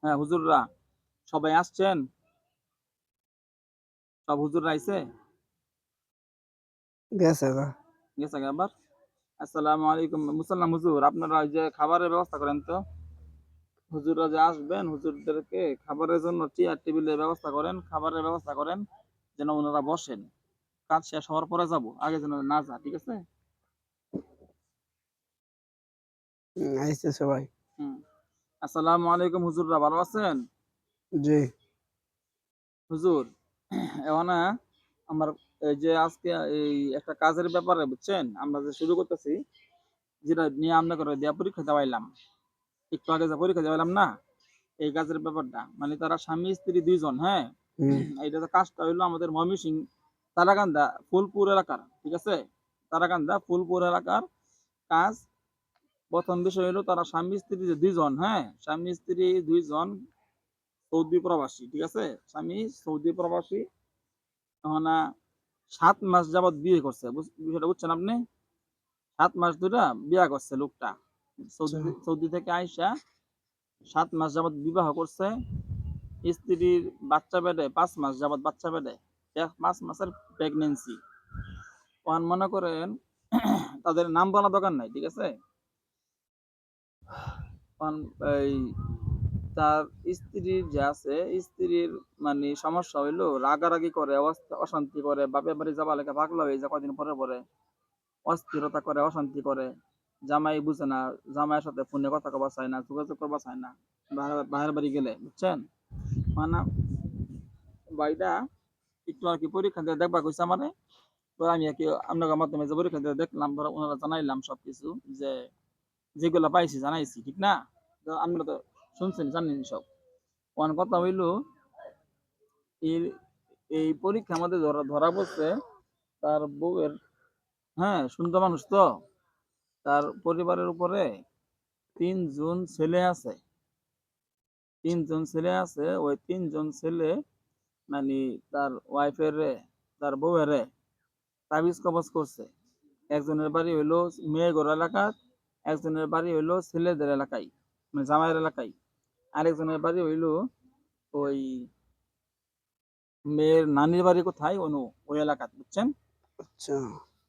হ্যাঁ হুজুররা সবাই আসছেন? সব হুজুররা আইছে? গেছে গা। গেছে গা আবার? আসসালামু আলাইকুম মুসাল্লাম হুজুর, আপনারা ওই যে খাবারের ব্যবস্থা করেন তো। হুজুররা যে আসবেন হুজুরদেরকে খাবারের জন্য চেয়ার টেবিলের ব্যবস্থা করেন, খাবারের ব্যবস্থা করেন যেন ওনারা বসেন। কাজ শেষ হওয়ার পরে যাব, আগে যেন না যা, ঠিক আছে? আইছে সবাই। হুম। আসসালামু আলাইকুম হুজুররা, ভালো আছেন? জি। হুজুর এখানে আমার এই যে আজকে এই একটা কাজের ব্যাপারে বুঝছেন, আমরা যে শুরু করতেছি, যেটা নিয়ে আমরা করে দেয়া পরীক্ষা দেওয়াইলাম, একটু আগে যে পরীক্ষা দেওয়াইলাম না, এই কাজের ব্যাপারটা মানে তারা স্বামী স্ত্রী দুইজন, হ্যাঁ। হুম। এইটা তো কাজটা হইলো আমাদের ময়মনসিংহ তারাকান্দা ফুলপুর এলাকার, ঠিক আছে? তারাকান্দা ফুলপুর এলাকার কাজ। প্রথম বিষয় হলো তারা স্বামী স্ত্রী যে দুইজন, হ্যাঁ, স্বামী স্ত্রী দুইজন সৌদি প্রবাসী, ঠিক আছে? স্বামী সৌদি প্রবাসী। না 7 মাস যাবৎ বিয়ে করছে, বিষয়টা বুঝছেন আপনি? 7 মাস ধরে বিয়ে করছে লোকটা, আচ্ছা। সৌদি থেকে আইসা 7 মাস যাবৎ বিবাহ করছে। স্ত্রীর বাচ্চা পেটে 5 মাস যাবৎ বাচ্চা পেটে, 5 মাসের প্রেগনেন্সি। ওখান মনে করেন তাদের নাম বলা দরকার নাই, ঠিক আছে? ওখান এই তার স্ত্রীর যে আছে, স্ত্রীর মানে সমস্যা হইলো রাগারাগি করে, অশান্তি করে, বাপের বাড়ি যাবা লেগে পাগলা হয়ে যায় কদিন পরে পরে, অস্থিরতা করে, অশান্তি করে। জামাই বুঝে না, জামাইয়ের সাথে ফোনে কথা কবা চায় না, যোগাযোগ করবা চায় না বাহির বাড়ি গেলে, বুঝছেন? মানে ভাইটা একটু আর কি পরীক্ষা দিয়ে দেখবা কইছে আমারে। তো আমি আর কি আপনাদের মাধ্যমে যে পরীক্ষা দিয়ে দেখলাম, ধরো ওনারা জানাইলাম সবকিছু, যে যেগুলো পাইছি জানাইছি, ঠিক না? তো আপনারা তো শুনছেন, জানেন সব। ওয়ান কথা হইলো এই এই পরীক্ষা আমাদের ধরা ধরা পড়ছে তার বউয়ের, হ্যাঁ, সুন্দর মানুষ তো, তার পরিবারের উপরে 3 জন ছেলে আছে। 3 জন ছেলে আছে, ওই 3 জন ছেলে মানে তার ওয়াইফের রে, তার বউয়ের রে তাবিজ কবজ করছে। একজনের বাড়ি হইলো মেয়েঘর এলাকার, একজনের বাড়ি হইলো ছেলেদের এলাকায়, মানে জামাইয়ের এলাকায়, আরেকজনের বাড়ি হইলো ওই মেয়ের নানির বাড়ি কোথায় অনু, ওই এলাকাতে, বুঝছেন? আচ্ছা।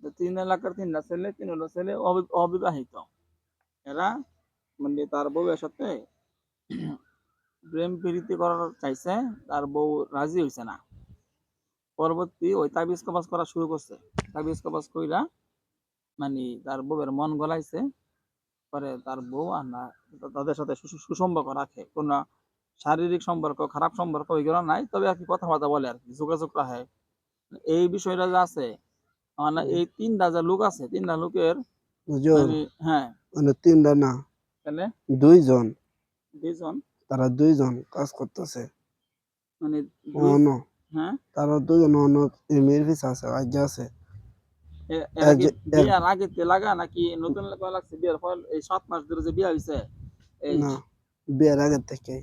তো 3 এলাকার 3টা ছেলে, 3 হলো ছেলে অবিবাহিত। এরা মানে তার বউয়ের সাথে প্রেম প্রীতি করার চাইছে, তার বউ রাজি হইছে না। পরবর্তী ওই তাবিজ কবজ করা শুরু করছে। তাবিজ কবজ কইরা মানে তার বউয়ের মন গলাইছে। পরে তার বউ আর না তাদের সাথে সুসম্পর্ক রাখে, কোনো শারীরিক সম্পর্ক, খারাপ সম্পর্ক ওইগুলো নাই, তবে আর কি কথাবার্তা বলে আর কি, যোগাযোগ রাখে। এই বিষয়টা যে আছে, মানে হুম। এই 3টা যে লোক আছে, 3টা লোকের হুজুর, মানে, হ্যাঁ। মানে ৩টা না, তাহলে ২ জন। 2 জন, তারা ২ জন কাজ করতেছে। মানে দুই, অন হ্যাঁ। তারা ২ জন মেয়ের পিছে আছে, আইজা আছে। এরা এক কি যে এক বিয়ার আগে তে লাগা নাকি নতুন লাগা লাগছে বিয়ের পর? এই 7 মাস ধরে যে বিয়ে হয়েছে, এই না, বিয়ের আগের থেকেই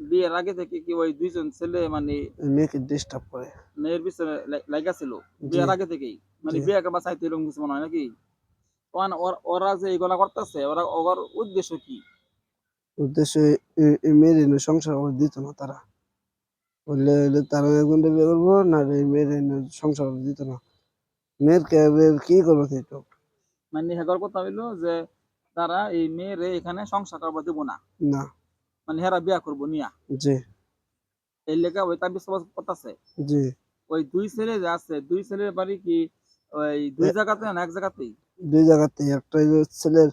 বিয়ের আগে থেকে কি ওই 2 জন ছেলে মানে মেয়েকে ডিস্টার্ব করে। মেয়ের পিছনে লাগা ছিল জি, বিয়ের আগে থেকেই? মানে জি। বিয়ে করবা চাইতে এরকম কিছু মনে হয় নাকি? ওরা যে এগুলা করতেছে, ওরা ওর উদ্দেশ্য কি? উদ্দেশ্য মেয়ের সংসার করে দিত না তারা। বললে তারা একজনকে বিয়ে করবো না, এই মেয়ের সংসার করে দিত না। মেয়েরকে কি করবো কিন্তু? মানে হেগর কথা হইলো যে তারা এই মেয়েরে এখানে সংসার করবা দিব না, না। মানে হেরা বিয়া করবো নিয়া, জি, এই লেখা ওই তাবিজ করতেছে। জি। ওই 2 ছেলে যে আছে, 2 ছেলের বাড়ি কি ওই 2 জায়গাতে না এক জায়গাতেই? ২ জায়গাতেই। একটা হইলো ছেলের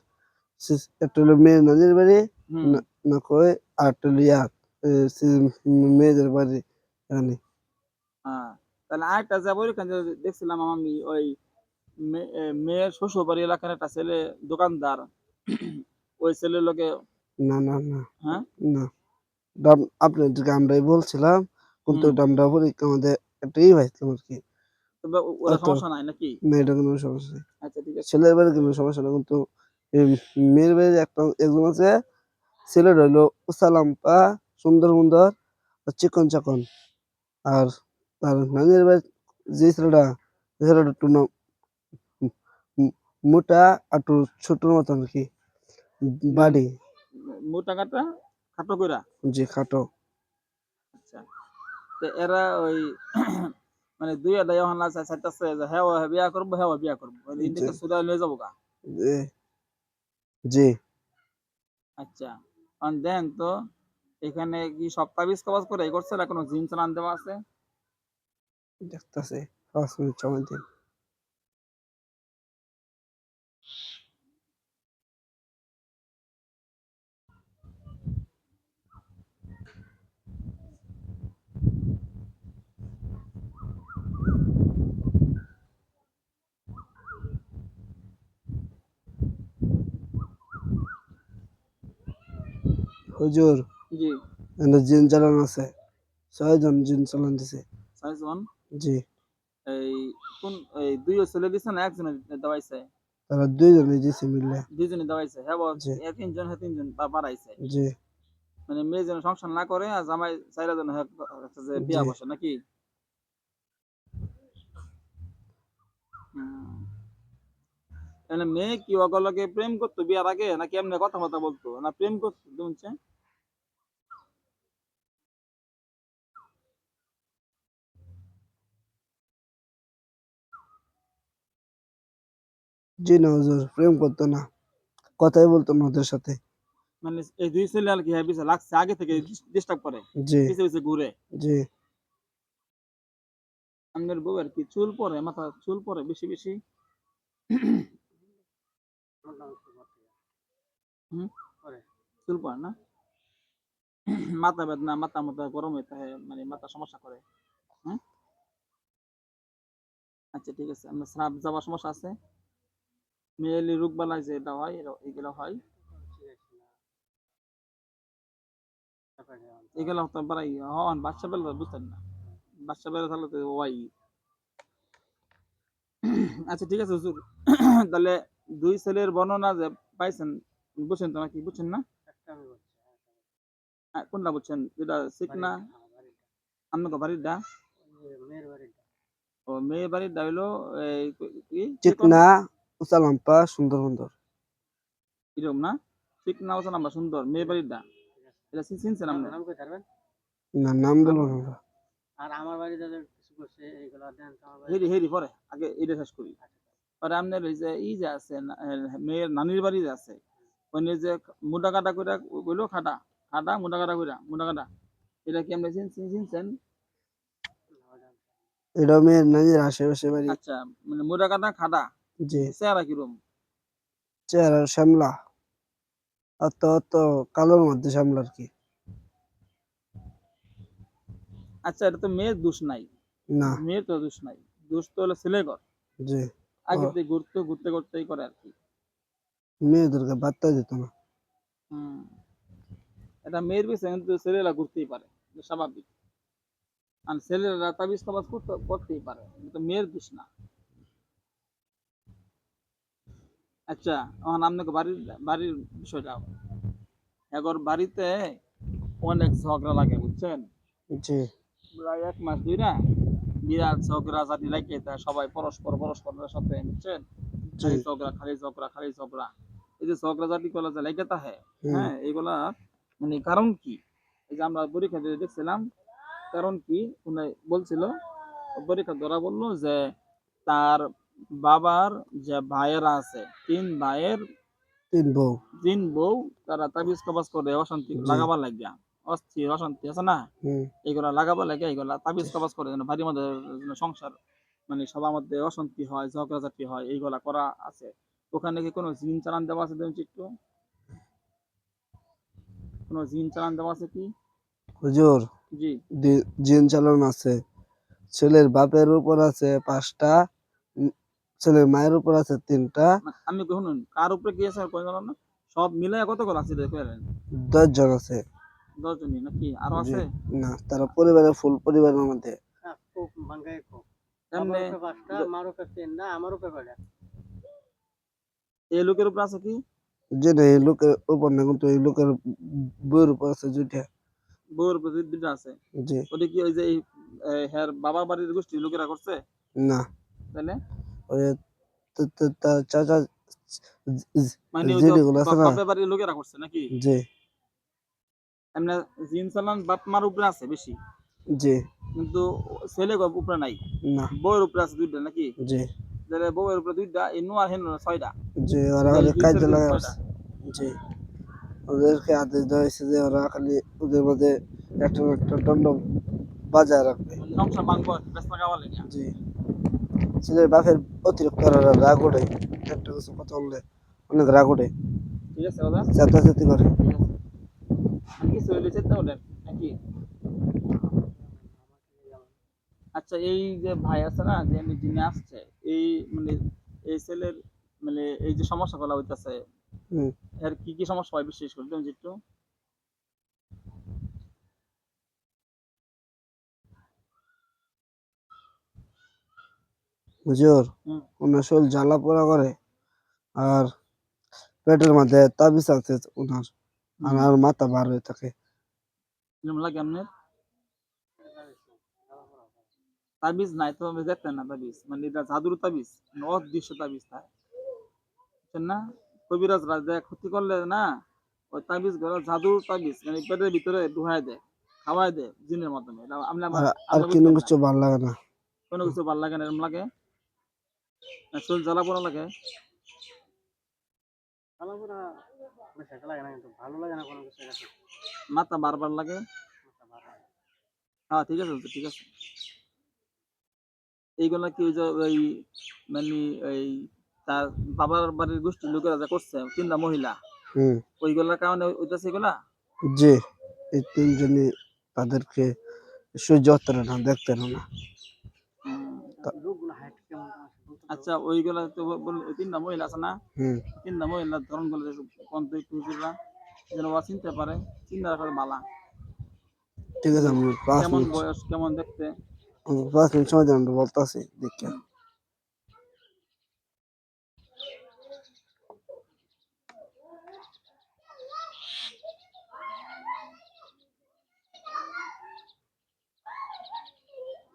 একটা হলো মেয়ের নানির বাড়ি, হুম। না না কয়, আরেকটা হলো এ সি মেয়েদের বাড়ি এখানে। হ্যাঁ, তাহলে আরেকটা যে পরীক্ষা দেখছিলাম আমি, ওই মেয়ের শ্বশুর বাড়ি এলাকার একটা ছেলে দোকানদার, ওই ছেলের লোকে, না, না, না, হ্যাঁ। না। আপনাদেরকে আমরাই বলছিলাম, কিন্তু হুম। ওটা আমরা পরীক্ষার মধ্যে একটা ই পাইছিলাম আরকি। তবে ওরা হয়তো সমস্যা নাই নাকি? না, এটা কোনো সমস্যা নেই। আচ্ছা ঠিক আছে। ছেলের বাড়ির কোনো সমস্যা না, কিন্তু এই মেয়ের বাড়ির একজন আছে, ছেলেটা হইলো উসালাম্পা, সুন্দর আর চিকন চাকন। আর তার নানির বাড়ির যে ছেলেটা, ওই ছেলেটা একটু মু মু মোটা আর একটু ছোটর মতন আরকি মানে বাড়ি। মোটা কাটা খাটো কইরা? জি খাটো। আচ্ছা। তো এরা ওই মানে ২ আডাই ওহানা চাইতাছে যে হ্যাঁ, ও বিয়া করব, হ্যাঁ, ও বিয়া করব। মানে জি, ইন্ডিয়াকে সুদায় লয়ে যাবো গা। জি, জি, আচ্ছা। অন দেন তো এখানে কি সব তাবিজ কবাজ করে করছে না কোনো জিন চালান দেওয়া আছে? দেখতাছি ৫ মিনিট সময় দিন। হুজুর জি। এখানে জিন চালান আছে। ৬ জন জিন চালান দিছে। ৬ জন। জি, এই কোন এই ২ ও ছেলে দিছে না ১ জনে দেওয়াইছে? তারা ২ জনই দিছে মিললা। ২ জনে দেওয়াইছে। হ্যাঁ, জি, ৩ জন হ্যাঁ ৩ জন বাড়াইছে। জি, মানে মেয়ে যেন সংসার না করে আর জামাই চাইরা যেন হ্যাঁ হচ্ছে যে জি। বিয়া বসে নাকি? হুম। তাহলে মেয়ে কি ওগুলোকে প্রেম করতো বিয়ার আগে নাকি এমনি কথা-মথা বলতো? না প্রেম করতো শুনছে? জি না হুজুর, প্রেম করতো না। কথাই বলতো না ওদের সাথে। মানে এই ২ ছেলে আর কি হ্যাঁ পিছে লাগছে আগে থেকে ডিস্টার্ব করে। জি, পিছে, পিছে ঘুরে। জি। আপনার বউয়ের কি চুল পড়ে? মাথায় চুল পড়ে বেশি, বেশি? হুম? চুল পড়ে না? মাথা বেদনা, মাথা গরম হইতে হয় মানে মাথা সমস্যা করে। হুম? আচ্ছা ঠিক আছে। আপনার স্রাব যাওয়ার সমস্যা আছে? মেয়েলি রোগবালাই যেটা হয় এগুলো হয়। এগুলো তো বাড়াই হন বাচ্চা পেলে বুঝতেন না। বাচ্চা পেলে থাকলে তো ওয়াই। আচ্ছা ঠিক আছে হুজুর। তাহলে ২ ছেলের বর্ণনা যে পাইছেন বুঝছেন তো নাকি বুঝছেন না? কোনটা বুঝছেন? যেটা ঠিক না আপনাকে বাড়িরটা? ও মেয়ে বাড়িরটা হইলো এই কি চিকন চিকনা, উঁচা লম্বা, সুন্দর সুন্দর। এরকম না? চিকনা ওজন আমরা সুন্দর মেয়ে বাড়িরটা। এটা চিনছেন আপনি? না নাম নাম বলবো না। হেরি, হেরি পরে। আগে এইটা শেষ করি। পরে আপনার ওই যে ই যে আছে মেয়ের নানির বাড়ি যে আছে। ওইখানে যে মোটা কাটা কইরা কইলো খাটা। খাটা মোটা কাটা কইরা, মোটা কাটা। এটা কি আপনি চিনছেন? এটা মেয়ের নানির আশেপাশে বাড়ি। আচ্ছা মানে মোটা কাটা খাটা। জি, চেহারা কিরকম? চেহারা শ্যামলা। অত কালোর মধ্যে শ্যামলা আরকি। আচ্ছা এটা তো মেয়ের দোষ নাই। না, মেয়ের তো দোষ নাই। দোষ তো হলো ছেলেগর। জি। ও আগে থেকে ঘুরতে ঘুরতেই করে আরকি। মেয়েদেরকে পাত্তা দিত না। হুম। এটা মেয়ের বিষয় কিন্তু ছেলেরা ঘুরতেই পারে। এটা স্বাভাবিক। আর ছেলেরা তাবিজ কবাজ করতেই পারে। কিন্তু মেয়ের দোষ না। আচ্ছা এখন আপনাকে বাড়ির বিষয়টা এখন বাড়িতে অনেক ঝগড়া লাগে বুঝছেন? জি, প্রায় ১ মাস ধইরা বিরাট ঝগড়াঝাটি লাইগা যায় সবাই পরস্পরের সাথে বুঝছেন? জি। খালি ঝগড়া। এই যে ঝগড়াঝাটি গুলা যে লাইগা থাকে, হুম, হ্যাঁ? এগুলা মানে কারণ কি? এই যে আমরা পরীক্ষা দিয়ে দেখছিলাম, কারণ কি? উনি বলছিল, পরীক্ষা ধরা বলল যে তার বাবার যে ভাইয়েরা আছে, ৩ ভাইয়ের ৩ বউ। ৩ বউ তারা তাবিজ কবাজ করে অশান্তি জি, লাগাবার লাগিয়া। অস্থির অশান্তি আছে না? হুম। এগুলা লাগাবার লাগে এগুলা জি, তাবিজ কবাজ করে যেন বাড়ির মধ্যে যেন সংসার মানে সবার মধ্যে অশান্তি হয়, ঝগড়াঝাটি হয় এইগুলা করা আছে। ওখানে কি কোনো জিন চালান দেওয়া আছে দেখুন তো একটু? কোনো জিন চালান দেওয়া আছে কি? হুজুর জি। জিন চালান আছে। ছেলের বাপের উপর আছে ৫ টা, উম ছেলের মায়ের উপর আছে ৩ টা, আপনি শুনুন কার উপরে কি আছে কই জানেন না? সব মিলায় কতগুলো আছে দেখেন? ১০ জন আছে। ১০ জনই নাকি আরো জি, আছে? না তারা পরিবারের ফুল পরিবারের মধ্যে। এমনে এই লোকের উপর আছে কি? জি না এই লোকের উপর না কিন্তু এই লোকের বউয়ের উপর আছে ২ টা। বউয়ের উপর ২ টা আছে। জি, ওটা কি ওই যে হ্যার বাবার বাড়ির গোষ্ঠীর লোকেরা করছে? না তাইলে? ওই তার চাচা মানে ওই যে যেগুলো আছে না? বাপের বাড়ির লোকেরা করছে নাকি? জি, এমনি জিন চালান বাপ মার উপরে আছে বেশি, জি, কিন্তু ছেলে উপরে নাই, না, বউয়ের উপরে আছে দুইটা নাকি? জি, তাহলে বউয়ের উপরে দুইটা, এই নু আর হেন ছয়টা, জি, ওরা তাহলে খালি দুই কাজে ছেলে লাগা ছয়টা। আছে। জি, ওদেরকে আদেশ দেওয়া হয়েছে যে ওরা খালি ওদের মধ্যে একটা না একটা দণ্ড বজায় রাখবে। মানে সংসার ভাঙবো আর কি, ব্যস্ত খাওয়া লেগে। জি, ছেলের বাপের অতিরিক্ত রাগ ওঠে, একটা কিছু কথা বললে অনেক রাগ ওঠে, ঠিক আছে দাদা, চেঁচাচেঁতি করে। ঠিক আছে। আর কিছু হইলে চেষ্টা ওঠেন নাকি? আচ্ছা, এই যে ভাই আছে না, যে যিনি আসছে, এই মানে এই ছেলের মানে এই যে সমস্যা গুলা হইতাছে, হুম, এর কি কি সমস্যা হয় বিশেষ করে তুমি একটু। হুজুর, হুম, ওনার শরীর জ্বালা পোড়া করে, আর পেটের মধ্যে তাবিজ আছে ওনার, আর হুম, আর মাথা বার হয়ে থাকে। কিরম লাগে আপনার? তাবিজ নাই তো আমি দেখতেন না, তাবিজ মানে এটা জাদুর তাবিজ, মানে অদৃশ্য তাবিজ থাকে, বুঝছেন না? কবিরাজ রাজা ক্ষতি করলে না, ওই তাবিজ গুলো জাদুর তাবিজ, মানে পেটের ভিতরে ঢুকাই দেয়, খাওয়াই দেয় জিনের মাধ্যমে। এটা আপনি আর আর আপনি কোনো বুঝতেন না, কিছু ভাল লাগে না। কোনো কিছু ভালো লাগে না এরকম লাগে, না শরীর জ্বালা পোড়া লাগে। মাথা বারবার লাগে। হ্যাঁ, ঠিক আছে হুজুর, ঠিক আছে। এইগুলা কি ওই যে ওই মানে এই তার বাবার বাড়ির গোষ্ঠীর লোকেরা যা করছে, তিনটা মহিলা, হুম, ওইগুলার কারণে হইতাছে এগুলা? জি, এই তিনজনই তাদেরকে সহ্য করতে না, দেখতে না। হুম। তা- আচ্ছা, ওইগুলা তো ওই তিনটা মহিলা আছে না, হুম, তিনটা মহিলার ধরন গুলো কন্ত একটু হুজুররা, যেন ওরা চিনতে পারে, চিন্তা রাখার বালা, ঠিক আছে, যে আমি পাঁচ কেমন মিনিট বয়স, কেমন দেখতে। 5 মিনিট সময় দেন, আমি বলতেছি দেখে। হুম।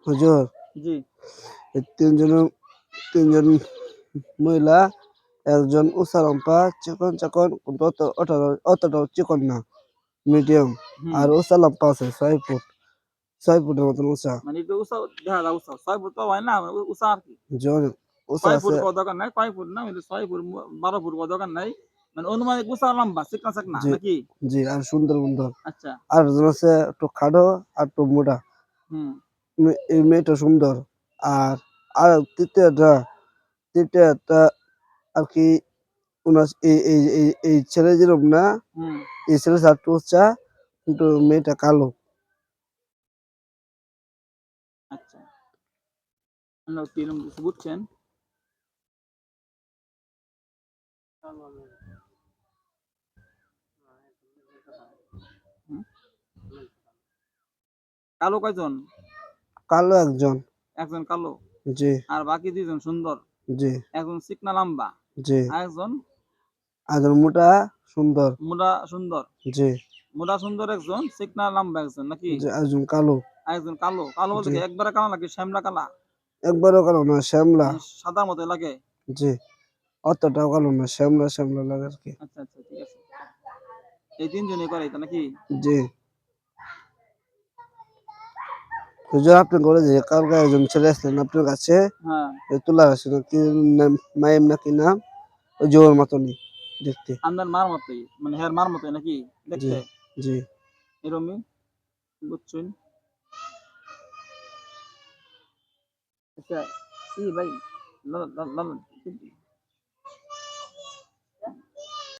হুজুর, জি। এই তিনজন মহিলা, একজন উঁচা লম্বা চিকন চাকন, কিন্তু অতটাও চিকন না, মিডিয়াম। হুম। আর উঁচা লম্বা আছে 6 ফুট, 6 ফুটের মতন উঁচা। মানে একটু উঁচা দেখা যায়, উঁচা 6 ফুট তো হয় না, উঁচা আর কি। যে অনেক উঁচা 6 ফুট আছে। কত দরকার নাই, 5 ফুট না, 6 ফুট 12 ফুট কত দরকার নাই, মানে অনুমানিক উঁচা লম্বা চিকনা চাকনা জি, নাকি? জি, আর সুন্দর সুন্দর। আচ্ছা। আর একজন আছে একটু খাটো আর একটু মোটা। হুম। এই মেয়েটা সুন্দর। আর আর তৃতীয়টা আর কি, ওনার এই ছেলে যেরকম না, হুম। এই ছেলে একটু উঁচা, কিন্তু মেয়েটা কালো। আচ্ছা, কিরকম কিছু বুঝছেন? হুম? কালো কয়জন? কালো একজন। একজন কালো, জি, আর বাকি দুইজন সুন্দর, জি, একজন চিকনা লম্বা, জি, আর একজন একজন মোটা সুন্দর। মোটা সুন্দর। জি, মোটা সুন্দর একজন, চিকনা লম্বা একজন নাকি? জি, একজন কালো। আর একজন কালো। কালো বলতে জি, কি একবারে কালো নাকি শ্যামলা কালা? একবারও কালো না, শ্যামলা। মানে সাদার মতো লাগে? জি, অতটাও কালো না, শ্যামলা শ্যামলা লাগে আর কি। আচ্ছা, আচ্ছা, ঠিক আছে। এই তিনজনই করে এটা নাকি? জি, হুজুর, আপনি বলে যে কালকে একজন ছেলে আসলেন আপনার কাছে, হ্যাঁ। তুলা আসছিল কি নাম, মাইম নাকি নাম, ওই যে ওর মতনই দেখতে। আপনার মার মতোই, মানে হের মার মতোই নাকি জি, দেখতে? জি, এরমই বুঝছেন? আচ্ছা, ভাই, লাল লাল লাল